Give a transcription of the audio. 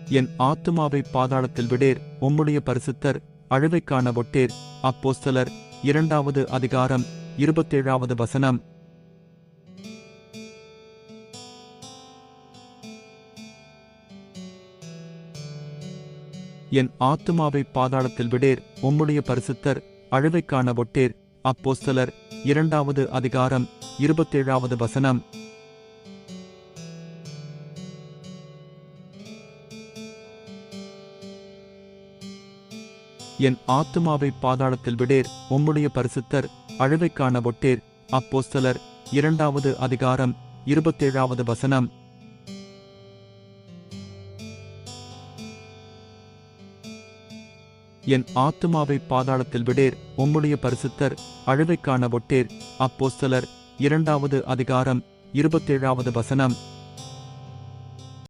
என் ஆத்துமாவை பாதாளத்தில் விடேர், உம்முடைய பரிசுத்தர் அழிவைக் காண ஒட்டேர். அப்போஸ்தலர் 2 அதிகாரம் 27 வசனம். என் ஆத்துமாவை பாதாளத்தில் விடேர், உம்முடைய பரிசுத்தர் அழிவைக் காண ஒட்டேர். அப்போஸ்தலர் 2 அதிகாரம் 27 வசனம். என் ஆத்துமாவை பாதாளத்தில் விடேர், உம்முடைய பரிசுத்தர் அழிவைக் காண ஒட்டேர். அப்போஸ்தலர் 2 அதிகாரம் 27 வசனம். என் ஆத்துமாவை பாதாளத்தில் விடேர், உம்முடைய பரிசுத்தர் அழிவைக் காண ஒட்டேர். அப்போஸ்தலர் 2 அதிகாரம் 27 வசனம்.